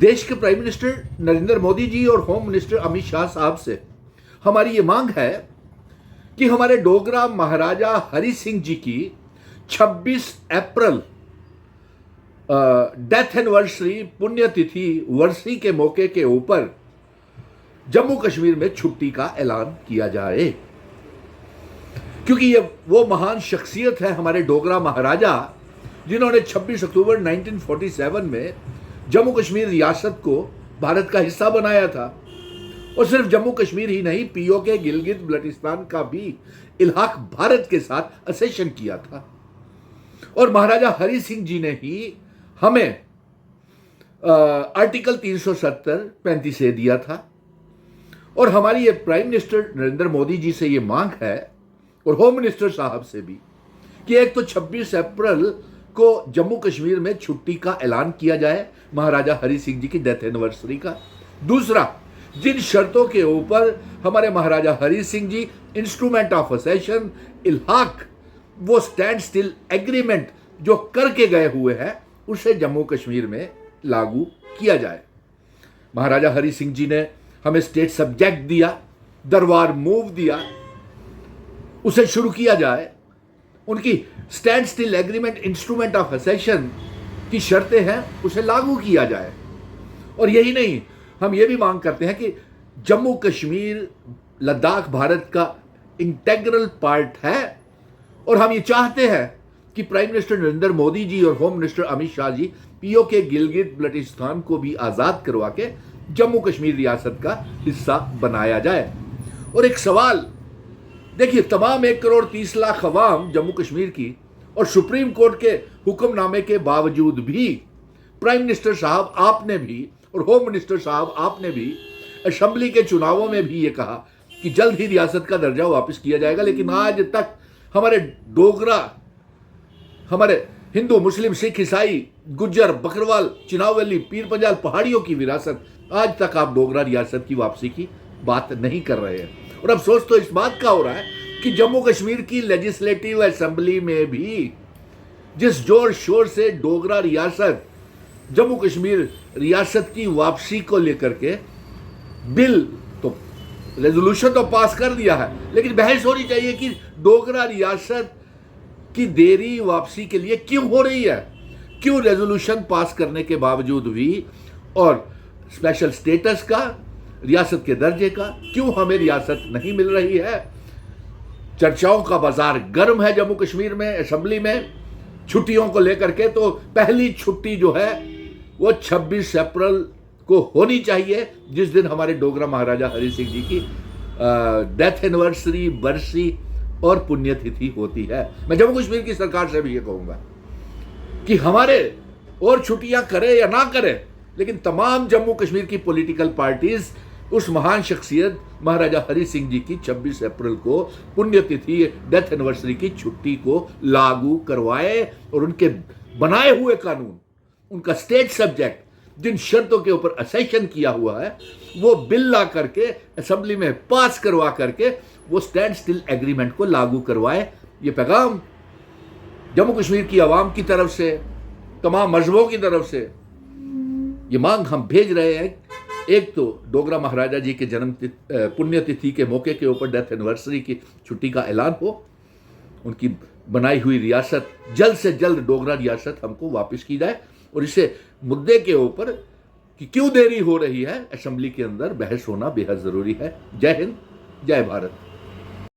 देश के prime minister Narendra Modi ji और होम मिनिस्टर अमित शाह साहब से हमारी ये मांग है कि हमारे डोगरा महाराजा हरि सिंह जी की 26 अप्रैल डेथ एनिवर्सरी पुण्यतिथि वर्षी के मौके के ऊपर जम्मू कश्मीर में छुट्टी का ऐलान किया जाए, क्योंकि ये वो महान शख्सियत है हमारे डोगरा महाराजा जिन्होंने 26 अक्टूबर 1947 में जम्मू कश्मीर रियासत को भारत का हिस्सा बनाया था। और सिर्फ जम्मू कश्मीर ही नहीं, पीओके गिलगित बल्टिस्तान का भी इल्हाक भारत के साथ असेशन किया था। और महाराजा हरि सिंह जी ने ही हमें आर्टिकल 370-35 से दिया था। और हमारी ये प्राइम मिनिस्टर नरेंद्र मोदी जी से ये मांग है और होम मिनिस्टर साहब से भी कि एक तो 26 अप्रैल को जम्मू कश्मीर में छुट्टी का ऐलान किया जाए महाराजा हरि सिंह जी की डेथ एनिवर्सरी का। दूसरा, जिन शर्तों के ऊपर हमारे महाराजा हरि सिंह जी इंस्ट्रूमेंट ऑफ असेशन इल्हाक वो स्टैंड स्टिल एग्रीमेंट जो करके गए हुए हैं उसे जम्मू कश्मीर में लागू किया जाए। महाराजा हरि सिंह जी ने हमें स्टेट सब्जेक्ट दिया, दरबार मूव दिया, उसे शुरू किया जाए। उनकी standstill agreement instrument of accession की शर्तें हैं, उसे लागू किया जाए। और यही नहीं, हम ये भी मांग करते हैं कि जम्मू कश्मीर लद्दाख भारत का इंटेग्रल पार्ट है और हम ये चाहते हैं कि प्राइम मिनिस्टर नरेंद्र मोदी जी और home minister Amit Shah ji PoK Gilgit Baltistan को भी आज़ाद करवा के जम्मू कश्मीर रियासत का हिस्सा बनाया जाए। और एक सवाल देखिए, तमाम 1,30,00,000 अवाम जम्मू कश्मीर की और सुप्रीम कोर्ट के हुक्मनामे के बावजूद भी प्राइम मिनिस्टर साहब आपने भी और होम मिनिस्टर साहब आपने भी असेंबली के चुनावों में भी ये कहा कि जल्द ही रियासत का दर्जा वापस किया जाएगा, लेकिन आज तक हमारे डोगरा, हमारे हिंदू मुस्लिम सिख ईसाई गुज्जर बकरवाल चिनावली पीर पंजाल पहाड़ियों की विरासत, आज तक आप डोगरा रियासत की वापसी की बात नहीं कर रहे हैं। और अफसोस तो इस बात का हो रहा है कि जम्मू कश्मीर की लेजिस्लेटिव असेंबली में भी जिस जोर शोर से डोगरा रियासत जम्मू कश्मीर रियासत की वापसी को लेकर के बिल तो रेजोल्यूशन तो पास कर दिया है, लेकिन बहस होनी चाहिए कि डोगरा रियासत की देरी वापसी के लिए क्यों हो रही है, क्यों रेजोल्यूशन पास करने के बावजूद भी और स्पेशल स्टेटस का, रियासत के दर्जे का, क्यों हमें रियासत नहीं मिल रही है। चर्चाओं का बाजार गर्म है जम्मू कश्मीर में असेंबली में छुट्टियों को लेकर के। तो पहली छुट्टी जो है वो 26 अप्रैल को होनी चाहिए, जिस दिन हमारे डोगरा महाराजा हरि सिंह जी की डेथ एनिवर्सरी बरसी और पुण्यतिथि होती है। मैं जम्मू कश्मीर की सरकार से भी ये कहूँगा कि हमारे और छुट्टियां करे या ना करे, लेकिन तमाम जम्मू कश्मीर की पॉलिटिकल पार्टीज उस महान शख्सियत महाराजा हरि सिंह जी की 26 अप्रैल को पुण्यतिथि डेथ एनिवर्सरी की छुट्टी को लागू करवाए और उनके बनाए हुए कानून, उनका स्टेट सब्जेक्ट जिन शर्तों के ऊपर असेशन किया हुआ है वो बिल ला करके असेंबली में पास करवा करके वो स्टैंड स्टिल एग्रीमेंट को लागू करवाए। ये पैगाम जम्मू कश्मीर की आवाम की तरफ से, तमाम मजहबों की तरफ से ये मांग हम भेज रहे हैं। एक तो डोगरा महाराजा जी के जन्म पुण्यतिथि के मौके के ऊपर डेथ एनिवर्सरी की छुट्टी का ऐलान हो, उनकी बनाई हुई रियासत जल्द से जल्द डोगरा रियासत हमको वापस की जाए। और इसे मुद्दे के ऊपर कि क्यों देरी हो रही है असेंबली के अंदर बहस होना बेहद ज़रूरी है। जय हिंद, जय भारत।